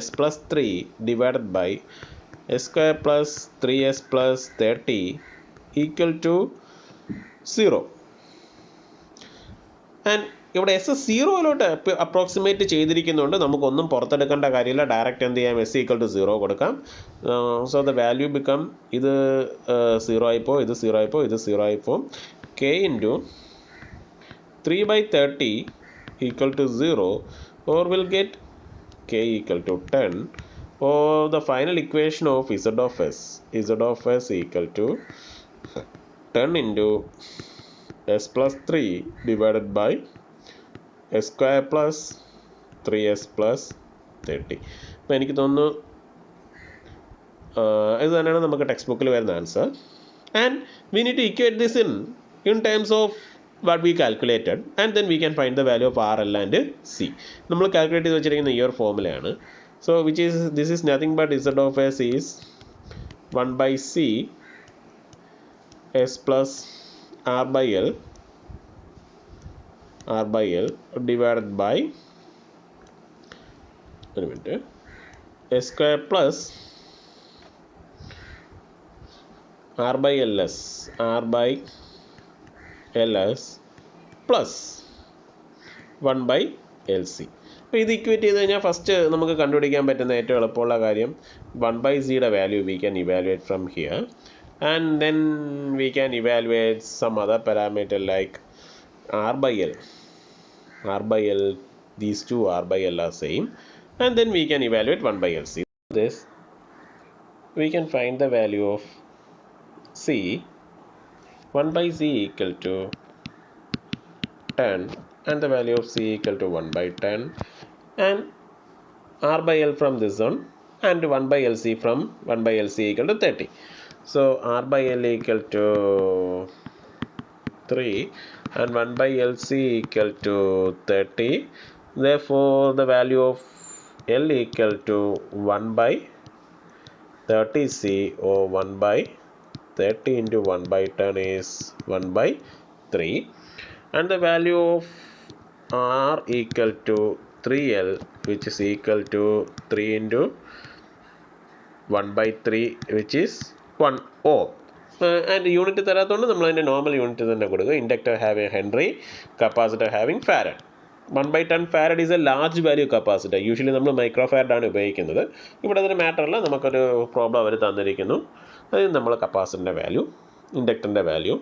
s plus 3 divided by s square plus 3s plus 30 equal to 0. And ഇവിടെ എസ് സീറോയിലോട്ട് അപ്രോക്സിമേറ്റ് ചെയ്തിരിക്കുന്നതുകൊണ്ട് നമുക്കൊന്നും പുറത്തെടുക്കേണ്ട കാര്യമില്ല. ഡയറക്റ്റ് എന്ത് ചെയ്യാം, എസ് ഈക്വൽ ടു 0 കൊടുക്കാം. സോ ദ വാല്യൂ ബിക്കം, ഇത് 0 ആയിപ്പോ, ഇത് 0 ആയിപ്പോ, ഇത് 0 ആയിപ്പോ. K into 3/30 equal to 0, or we'll get k equal to 10, or the final equation of z of s equal to 10 into s plus 3 divided by s square plus 3s plus 30. അപ്പോൾ എനിക്ക് തോന്നുന്നു ഇത് തന്നെയാണ് നമുക്ക് ടെക്സ്റ്റ് ബുക്കിൽ വരുന്ന answer. And we need to equate this in terms of what we calculated, and then we can find the value of r, l and c. നമ്മൾ കാൽക്കുലേറ്റ് ചെയ്ത് വെച്ചിരിക്കുന്ന ഈ ഒരു ഫോർമുലയാണ്. So this is nothing but z of s is 1 by c s plus r by l divided by s square plus r by ls plus 1 by lc. അപ്പോൾ ഇത് ഇക്വേറ്റ് ചെയ്ത് കഴിഞ്ഞാൽ ഫസ്റ്റ് നമുക്ക് കണ്ടുപിടിക്കാൻ പറ്റുന്ന ഏറ്റവും എളുപ്പമുള്ള കാര്യം 1 by zയുടെ value we can evaluate from here, and then we can evaluate some other parameter like r by l. These two r by l are same, and then we can evaluate 1 by lc. This we can find the value of c. 1 by c equal to 10, and the value of c equal to 1 by 10, and r by l from this one, and 1 by lc from 1 by lc equal to 30. So r by l equal to 3 and 1 by lc equal to 30. Therefore the value of l equal to 1 by 30c, or 1 by 30 into 1 by 10 is 1 by 3, and the value of r equal to 3l, which is equal to 3 into 1 by 3, which is 1 ohm. And unit തരാത്തതുകൊണ്ട് നമ്മൾ അതിൻ്റെ നോർമൽ യൂണിറ്റ് തന്നെ കൊടുക്കുക. Inductor having Henry, capacitor having farad. 1/10 farad is A large value capacitor. Usually നമ്മൾ മൈക്രോ ഫാരഡാണ് ഉപയോഗിക്കുന്നത്. ഇവിടെ അതൊരു മാറ്ററല്ല, നമുക്കൊരു പ്രോബ്ലം അവർ തന്നിരിക്കുന്നു. അതിന് നമ്മൾ കപ്പാസിറ്ററിൻ്റെ വാല്യൂ, ഇൻഡക്ടറിൻ്റെ വാല്യൂ,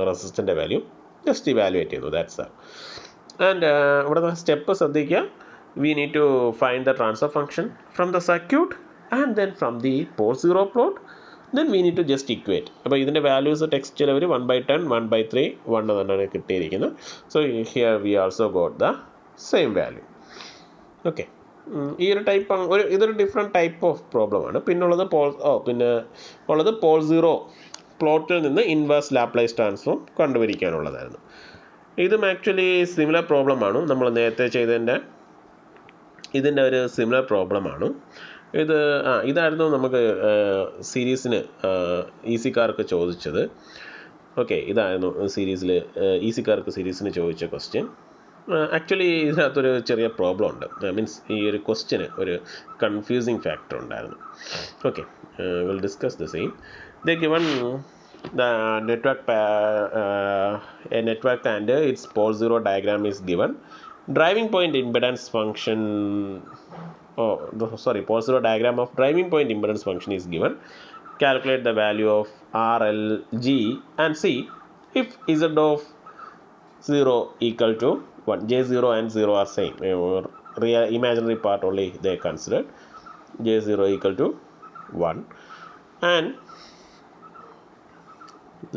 റെസിസ്റ്ററിൻ്റെ വാല്യൂ ജസ്റ്റ് ഇവാലുവേറ്റ് ചെയ്യുന്നു. That's all. ആൻഡ് ഇവിടുത്തെ സ്റ്റെപ്പ് ശ്രദ്ധിക്കുക. We need to find the transfer function from the circuit, and then from the pole zero plot, then we need to just equate. അപ്പോൾ ഇതിൻ്റെ വാല്യൂസ് ടെക്സ്റ്റിൽ അവർ 1/10, 1/3, 1 എന്നാണ് കിട്ടിയിരിക്കുന്നത്. So here we also got the same value. Okay, ഈ ഒരു ടൈപ്പ് ഇതൊരു ഡിഫറെൻറ്റ് ടൈപ്പ് ഓഫ് പ്രോബ്ലമാണ്. പിന്നുള്ളത് പോൾ സീറോ പ്ലോട്ടിൽ നിന്ന് ഇൻവേഴ്സ് ലാപ്ലേസ് ട്രാൻസ്ഫോം കണ്ടുപിടിക്കാനുള്ളതായിരുന്നു. ഇതും ആക്ച്വലി സിമിലർ പ്രോബ്ലമാണ്. നമ്മൾ നേരത്തെ ചെയ്തതിൻ്റെ ഇതിൻ്റെ ഒരു സിമിലർ പ്രോബ്ലമാണ്. ഇതായിരുന്നു നമുക്ക് സീരീസിന് ഈസിക്കാർക്ക് ചോദിച്ചത്. ഓക്കെ, ഇതായിരുന്നു സീരീസിൽ ഈസിക്കാർക്ക് സീരീസിന് ചോദിച്ച ക്വസ്റ്റ്യൻ. ആക്ച്വലി ഇതിനകത്തൊരു ചെറിയ പ്രോബ്ലം ഉണ്ട്. മീൻസ് ഈ ഒരു ക്വസ്റ്റ്യന് ഒരു കൺഫ്യൂസിങ് ഫാക്ടർ ഉണ്ടായിരുന്നു. Okay, will discuss the same. They given the network and its pole zero diagram is given. Driving point impedance function, pole zero diagram of driving point impedance function is given. Calculate the value of R, L, G and C if Z of 0 equal to 1. J0 and 0 are same. Real imaginary part only they considered. J0 equal to 1. And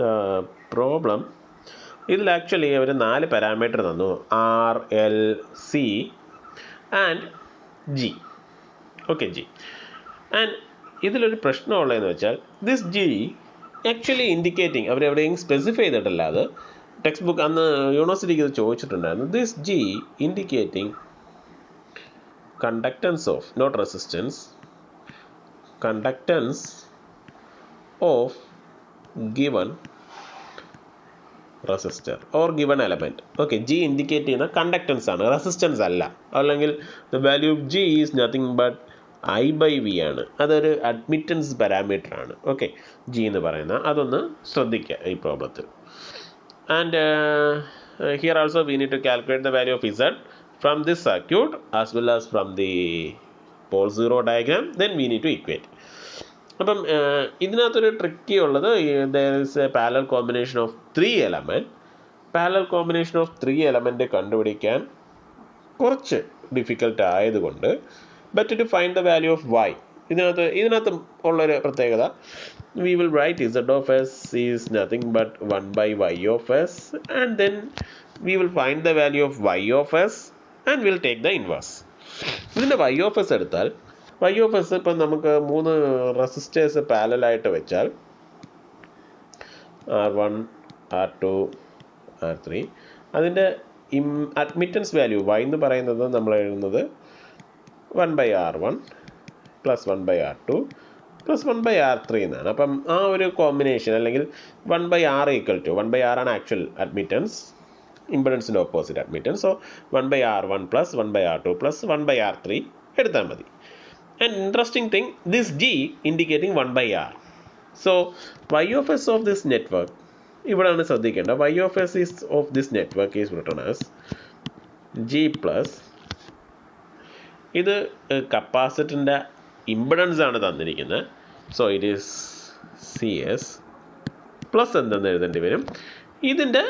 the problem, ഇതിൽ ആക്ച്വലി അവർ 4 പാരാമീറ്റർ തന്നു, R, L, C and G. Okay, G. And ഇതിലൊരു പ്രശ്നമുള്ളതെന്ന് വെച്ചാൽ ദിസ് ജി ആക്ച്വലി ഇൻഡിക്കേറ്റിംഗ്, അവരെവിടെയും സ്പെസിഫൈ ചെയ്തിട്ടില്ല. അത് ടെക്സ്റ്റ് ബുക്ക് അന്ന് യൂണിവേഴ്സിറ്റിക്ക് ഇത് ചോദിച്ചിട്ടുണ്ടായിരുന്നു. This G indicating conductance of, not resistance, conductance of given resistor or given element. Okay, G indicate ചെയ്യുന്ന കണ്ടക്റ്റൻസ് ആണ്, റെസിസ്റ്റൻസ് അല്ല. അല്ലെങ്കിൽ the value of G is nothing but I/V ആണ്. അതൊരു അഡ്മിറ്റൻസ് പാരാമീറ്റർ ആണ്. ഓക്കെ, G എന്ന് പറയുന്ന അതൊന്ന് ശ്രദ്ധിക്കുക ഈ പ്രോബ്ലത്തിൽ. And here also we need to calculate the value of Z from this circuit as well as from the pole zero diagram. Then we need to equate. അപ്പം ഇതിനകത്തൊരു ട്രിക്കി ഉള്ളത്, there is a parallel combination of 3 element. Parallel combination of 3 element കണ്ടുപിടിക്കാൻ കുറച്ച് ഡിഫിക്കൽട്ട് ആയതുകൊണ്ട് but to find the value of y, ഇതിനകത്ത് ഉള്ളൊരു പ്രത്യേകത, we will write Z of S is nothing but 1/y of S, and then we will find the value of y of S and we'll take the inverse. ഇതിൻ്റെ y of S എടുത്താൽ y of S ഇപ്പം നമുക്ക് 3 റെസിസ്റ്റേഴ്സ് പാരലലായിട്ട് വെച്ചാൽ R1, R2, R3, അതിൻ്റെ അഡ്മിറ്റൻസ് വാല്യൂ y എന്ന് പറയുന്നത് നമ്മൾ എഴുതുന്നത് 1/R1 plus 1/R2 plus 1/R3 എന്നാണ്. അപ്പം ആ ഒരു കോമ്പിനേഷൻ അല്ലെങ്കിൽ 1/R ഈക്വൽ ടു 1/R ആണ് ആക്ച്വൽ അഡ്മിറ്റൻസ്, ഇംപെഡൻസിൻ്റെ opposite admittance. So 1/R1 plus 1/R2 plus 1/R3 എടുത്താൽ മതി. And interesting thing, this G indicating 1/R. So y of S of this network, ഇവിടെയാണ് ശ്രദ്ധിക്കേണ്ട, y of S is of this network is written as G plus, ഇത് കപ്പാസിറ്ററിൻ്റെ ഇംപെഡൻസ് ആണ് തന്നിരിക്കുന്നത്. So it is CS plus എന്തെന്ന് എഴുതേണ്ടി വരും, ഇതിൻ്റെ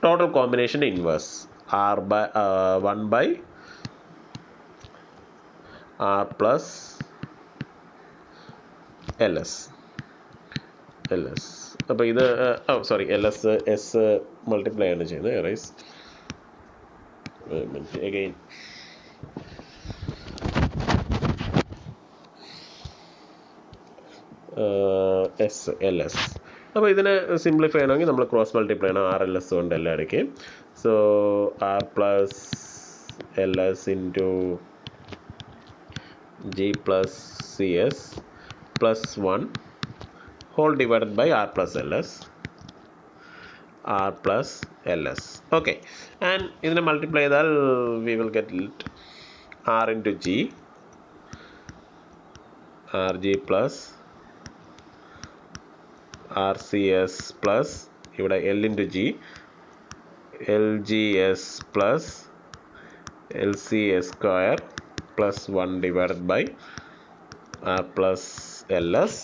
ടോട്ടൽ കോമ്പിനേഷൻ്റെ ഇൻവേഴ്സ്1/R പ്ലസ് LS. അപ്പോൾ ഇത് LS മൾട്ടിപ്ലൈ ആണ് ചെയ്യുന്നത്. Arise again, LS. അപ്പോൾ ഇതിനെ സിംപ്ലിഫൈ ചെയ്യണമെങ്കിൽ നമ്മൾ ക്രോസ് മൾട്ടിപ്ലൈ ചെയ്യണം, RLS കൊണ്ട് എല്ലാം ഇടയ്ക്ക്. So R plus LS into G plus CS plus 1 whole divided by R plus LS. Okay, and ഇതിനെ മൾട്ടിപ്ലൈ ചെയ്താൽ we will get R into G, RG plus RCS plus ഇവിടെ L into G, LGS plus LCS square plus 1 divided by R plus LS.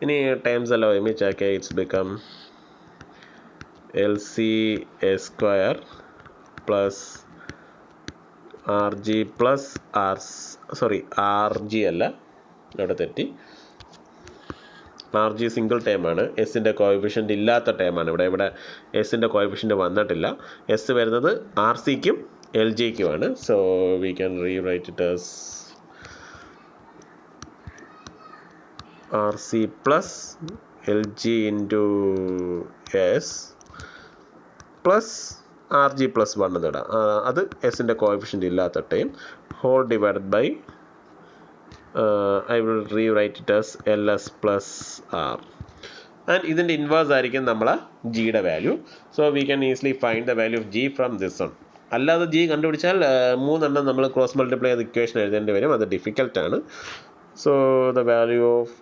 ഇനി ടൈംസ് എല്ലാം ഒരുമിച്ചാക്കിയാൽ it's become LCS square plus RG plus RG അല്ല, അവിടെ തെറ്റി, RG സിംഗിൾ ടേമാണ്, എസിൻ്റെ കോഎഫിഷ്യൻ്റ് ഇല്ലാത്ത ടേമാണ്. ഇവിടെ എസിൻ്റെ കോഎഫിഷ്യൻ്റ് വന്നിട്ടില്ല. എസ് വരുന്നത് RCക്കും LGക്കുമാണ്. So we can rewrite it as RC plus LG into S plus RG plus 1 എന്നിടാം. അത് എസിൻ്റെ കോഎഫിഷ്യൻ്റ് ഇല്ലാത്ത time whole divided by I will rewrite it as LS plus R. And ഇതിൻ്റെ ഇൻവേഴ്സ് ആയിരിക്കും നമ്മളെ ജിയുടെ value. So we can easily find the value of G from this one. അല്ലാതെ G കണ്ടുപിടിച്ചാൽ 3 എണ്ണം നമ്മൾ ക്രോസ് മൾട്ടിപ്ലൈ ചെയ്ത് ഇക്വേഷൻ എഴുതേണ്ടി വരും, അത് ഡിഫിക്കൽട്ടാണ്. So the value of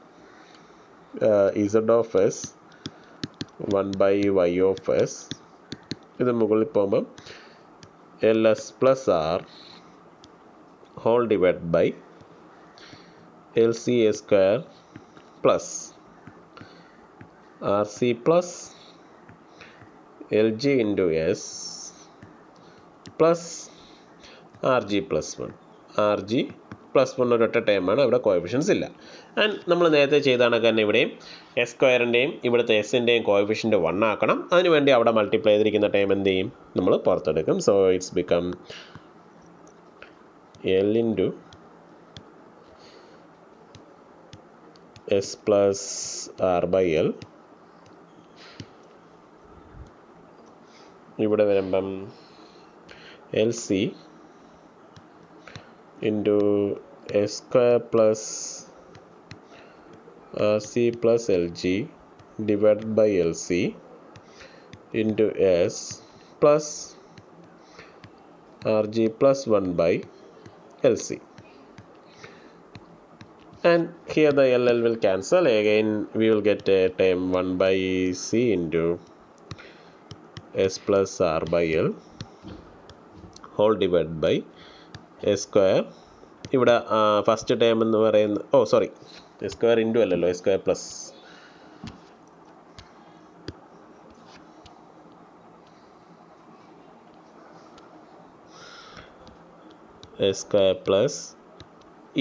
Z of S 1/y of S, ഇത് മുകളിൽ പോകുമ്പം LS plus R whole divided by LCS square plus RC plus LG into S plus RG plus 1. RG plus 1 ഒരൊറ്റ ടൈമാണ്, അവിടെ കോഎഫിഷ്യൻസ് ഇല്ല. ആൻഡ് നമ്മൾ നേരത്തെ ചെയ്താണ് തന്നെ ഇവിടെയും S സ്ക്വയറിൻ്റെയും ഇവിടുത്തെ എസിൻ്റെയും കോഎഫിഷ്യൻ്റ് 1 ആക്കണം. അതിനുവേണ്ടി അവിടെ മൾട്ടിപ്ലൈ ചെയ്തിരിക്കുന്ന ടൈം എന്ത് ചെയ്യും, നമ്മൾ പുറത്തെടുക്കും. So it's become L into S plus R/L. ഇവിടെ വരുമ്പം LC into S square plus RC plus LG divided by LC into S plus Rg plus 1 by Lc. And here the LL will cancel. Again, we will get a term 1 by C into S plus R by L whole divided by S square. ഇവിടെ ഫസ്റ്റ് ടേം എന്ന് പറയുന്ന എസ് സ്ക്വയർ ഇൻറ്റു അല്ലല്ലോ, S square plus S square plus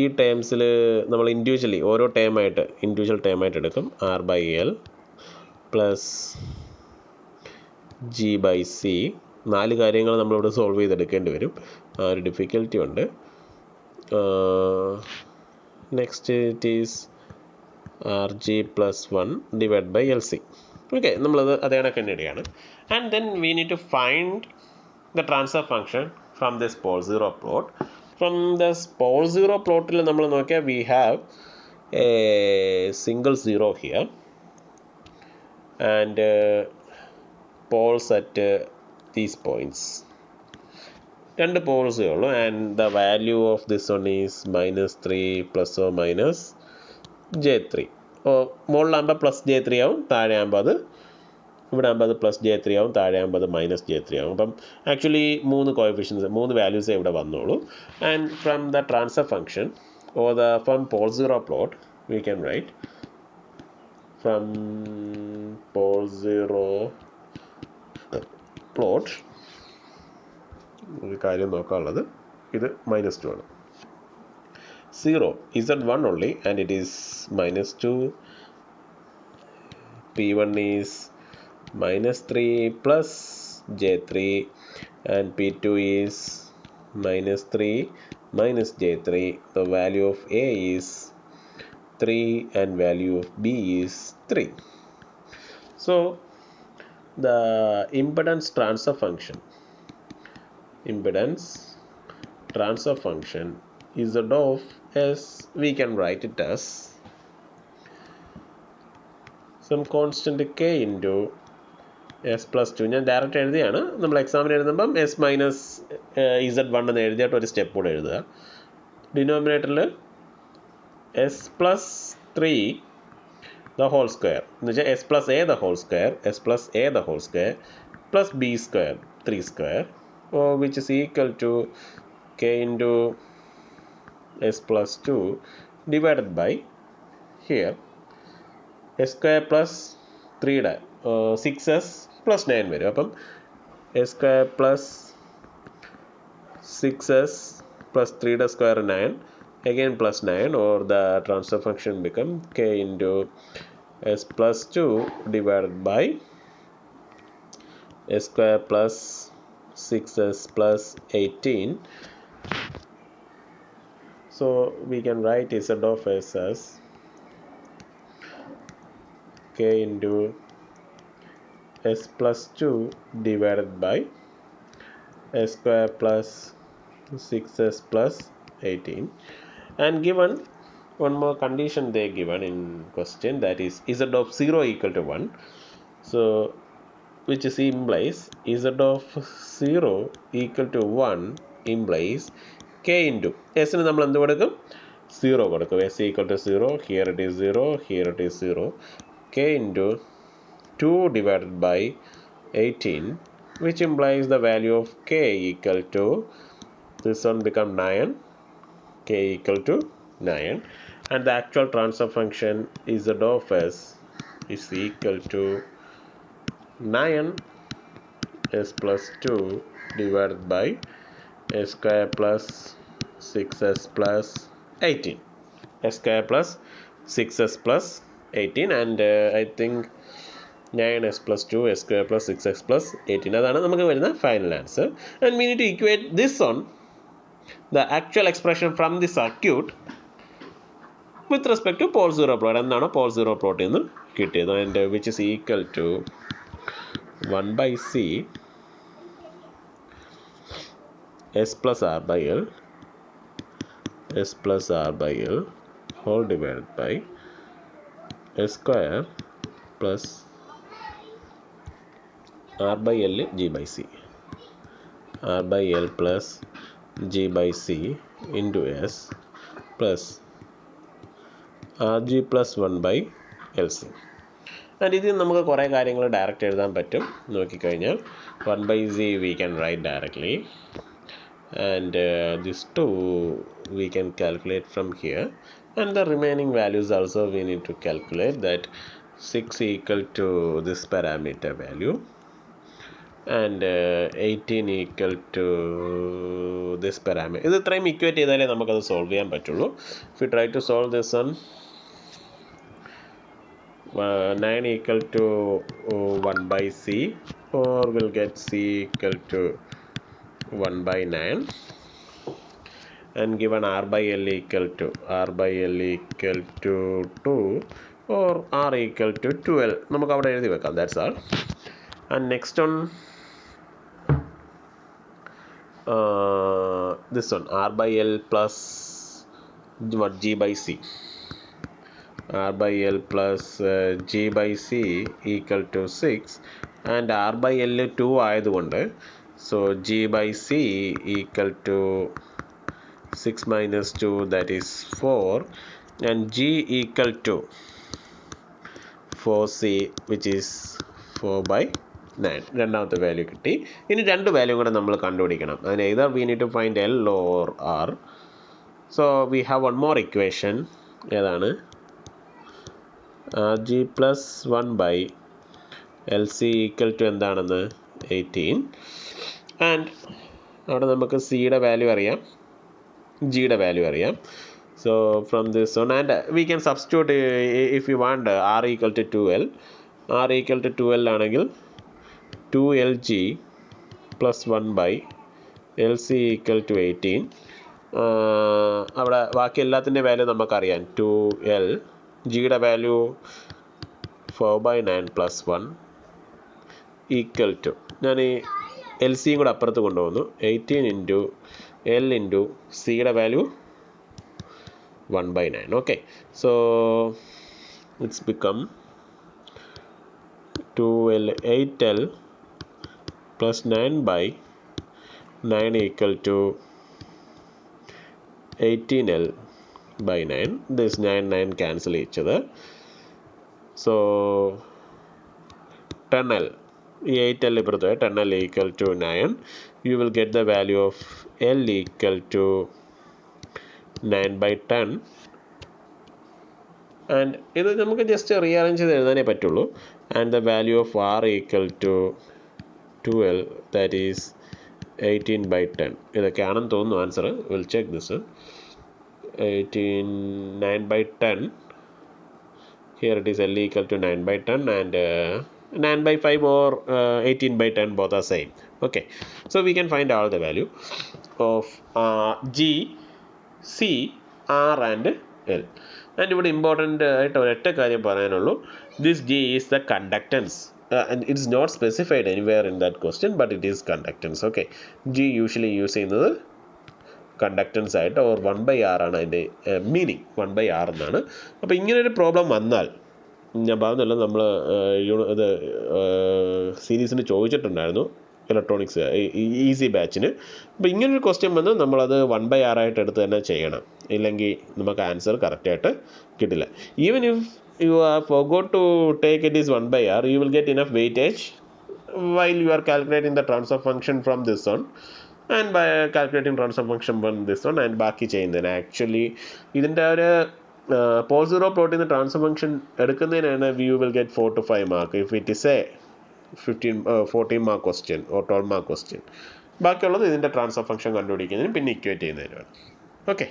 ഈ ടേംസിൽ നമ്മൾ ഓരോ ഇൻഡിവിജ്വൽ ടേമായിട്ട് എടുക്കും. R by L plus G by C. 4 കാര്യങ്ങൾ നമ്മളിവിടെ സോൾവ് ചെയ്തെടുക്കേണ്ടി വരും. ആ ഒരു ഡിഫിക്കൽറ്റി ഉണ്ട്. Next it is R G plus 1 divide by L C. Okay, നമ്മളത് അതേ കണക്ക് തന്നെ ഇടുകയാണ്. And then we need to find the transfer function from this pole zero plot. From this pole zero പ്ലോട്ടിൽ നമ്മൾ നോക്കിയാൽ we have a single zero here and poles at these points. 2 poles ഉള്ളൂ. And the value of this one is -3 plus or minus J3. മുകളിലാകുമ്പോൾ പ്ലസ് J3 ആവും, താഴെ ആകുമ്പോൾ അത് ഇവിടെ ആകുമ്പോൾ അത് പ്ലസ് J3 ആവും, താഴെ ആകുമ്പോൾ അത് മൈനസ് J3 ആവും. അപ്പം ആക്ച്വലി 3 വാല്യൂസേ ഇവിടെ വന്നോളൂ. And from the transfer function or from pole zero plot we can write from pole zero plot ഒരു കാര്യം നോക്കാനുള്ളത്, ഇത് -2 ആണ്. 0 Z1 only and it is -2. P1 is -3 plus J3 and P2 is -3 minus J3. The value of A is 3 and value of B is 3. So the impedance transfer function Z of S, we can write it as some constant K into S plus 2. ഞാൻ ഡയറക്റ്റ് എഴുതിയാണ്. നമ്മൾ എക്സാമിന് എഴുതുമ്പം S മൈനസ് Z1 എന്ന് എഴുതിയിട്ട് ഒരു സ്റ്റെപ്പ് കൂടെ എഴുതുക. ഡിനോമിനേറ്ററിൽ S plus 3 the whole square എന്ന് വെച്ചാൽ S plus A the whole square, S plus A the whole square plus B square 3 square, which is equal to K into S plus 2 divided by here S square plus 3 6S plus 9 വരും. അപ്പം S square plus 6S plus 3 square 9 again plus 9, or the transfer function become K into S plus 2 divided by S square plus 6S plus 18. So we can write Z of S as K into S plus 2 divided by S square plus 6S plus 18. And given one more condition they given in question, that is Z of 0 equal to 1. So which is implies Z of 0 equal to 1 implies K into S ന് നമ്മൾ എന്ത് കൊടുക്കും? 0 കൊടുക്കും. S equal to 0, here it is 0, here it is 0. K into 2 divided by 18, which implies the value of K equal to, this one become 9, K equal to 9, and the actual transfer function Z of S is equal to 9 S plus 2 divided by S square plus 6S plus 18. S square plus 6S plus 18, and I think 9S plus 2 S square plus 6x plus 18. അതാണ് നമുക്ക് വരുന്ന final answer. And we need to equate this on the actual expression from the circuit with respect to pole zero plot. എന്നാണ് pole zero plot എന്ന് കിട്ടിയത്, and which is equal to 1 by C S plus R by L whole divided by S square plus R by L G by C. R by L plus G by C into S plus RG plus 1 by LC. And ഇതിൽ നമുക്ക് കുറേ കാര്യങ്ങൾ ഡയറക്റ്റ് എഴുതാൻ പറ്റും. നോക്കിക്കഴിഞ്ഞാൽ 1 by Z we can write directly, and this 2 we can calculate from here, and the remaining values also we need to calculate. That 6 equal to this parameter value, and 18 equal to this parameter. ഇത് ഇത്രയും ഇക്വേറ്റ് ചെയ്താലേ നമുക്കത് സോൾവ് ചെയ്യാൻ പറ്റുള്ളൂ. If we try to solve this one, 9 equal to 1 by C, or we'll get C equal to 1 by 9, and given R by L equal to 2, or R equal to 12. നമുക്ക് അവിടെ എഴുതി വെക്കാം. That's all. And next one, this one, R by L plus what, G by C. R by L plus G by C equal to 6, and R by L 2 ആയതുകൊണ്ട്, so G by C equal to 6 minus 2, that is 4, and G equal to 4C, which is 4 by 9. രണ്ടാമത്തെ വാല്യൂ കിട്ടി. ഇനി രണ്ട് വാല്യൂ കൂടെ നമ്മൾ കണ്ടുപിടിക്കണം. അതിന് either we need to find L or R. So we have one more equation. ഏതാണ്? G plus 1 by LC equal to എന്താണെന്ന് 18, and അവിടെ നമുക്ക് സിയുടെ വാല്യൂ അറിയാം, ജിയുടെ വാല്യൂ അറിയാം. So from this one, and we can substitute if you want R equal to 2L. R equal to 2L ആണെങ്കിൽ 2LG plus 1 by LC equal to 18. അവിടെ ബാക്കി എല്ലാത്തിൻ്റെ വാല്യൂ നമുക്കറിയാം. 2L, ജിയുടെ value 4 by 9 plus 1 equal to, ഞാൻ ഈ എൽ സിയും കൂടെ അപ്പുറത്ത് കൊണ്ടുപോകുന്നു, 18 into L into സിയുടെ value 1 by 9. Okay, so it's become 2L 8L plus 9 by 9 equal to 18L by 9. This 9 cancel each other, so 10L, 8L ഇപ്പുറത്ത് 10L equal to 9. You will get the value of L equal to 9 by 10, and ഇത് നമുക്ക് ജസ്റ്റ് റീഅറേഞ്ച് ചെയ്ത് എഴുതാനേ പറ്റുള്ളൂ. And the value of R equal to 2L, that is 18 by 10. ഇതൊക്കെയാണെന്ന് തോന്നുന്നു answer. Will check this. 9 by 10. Here it is L equal to 9 by 10, and 9 by 5 or 18 by 10, both are same. Okay, so we can find all the value of G, C, R and L. And ഇവിടെ ഇമ്പോർട്ടൻ്റ് ആയിട്ട് ഒരൊറ്റ കാര്യം പറയാനുള്ളൂ. This G is the conductance, and it is not specified anywhere in that question, but it is conductance. Okay, G usually use ചെയ്യുന്നത് കണ്ടക്റ്റൻസ് ആയിട്ട്, ഓർ 1 by R ആണ് അതിൻ്റെ മീനിങ്, 1 by R എന്നാണ്. അപ്പോൾ ഇങ്ങനൊരു പ്രോബ്ലം വന്നാൽ, ഞാൻ പറഞ്ഞല്ലോ നമ്മൾ ഇത് സീരീസിന് ചോദിച്ചിട്ടുണ്ടായിരുന്നു ഇലക്ട്രോണിക്സ് ഈസി ബാച്ചിന്. അപ്പോൾ ഇങ്ങനൊരു ക്വസ്റ്റ്യൻ വന്ന് നമ്മളത് 1 by R ആയിട്ട് എടുത്ത് തന്നെ ചെയ്യണം, ഇല്ലെങ്കിൽ നമുക്ക് ആൻസർ കറക്റ്റായിട്ട് കിട്ടില്ല. Even if you forgot to take it is 1 by R, you will get enough weightage while you are calculating the transfer function from this one, and by calculating transfer function from this one, and ബാക്കി ചെയ്യുന്നതിന് ആക്ച്വലി ഇതിൻ്റെ ഒരു പോൾ സീറോ പ്ലോട്ട് ചെയ്യുന്ന ട്രാൻസ്ഫർ ഫംഗ്ഷൻ എടുക്കുന്നതിനാണ് you will get 4 to 5 mark if it is a 14 mark question or 12 mark question. ബാക്കിയുള്ളത് ഇതിൻ്റെ ട്രാൻസ്ഫർ ഫംഗ്ഷൻ കണ്ടുപിടിക്കുന്നതിന് പിന്നെ ഇക്വേറ്റ് ചെയ്യുന്നതിനാണ്. ഓക്കെ.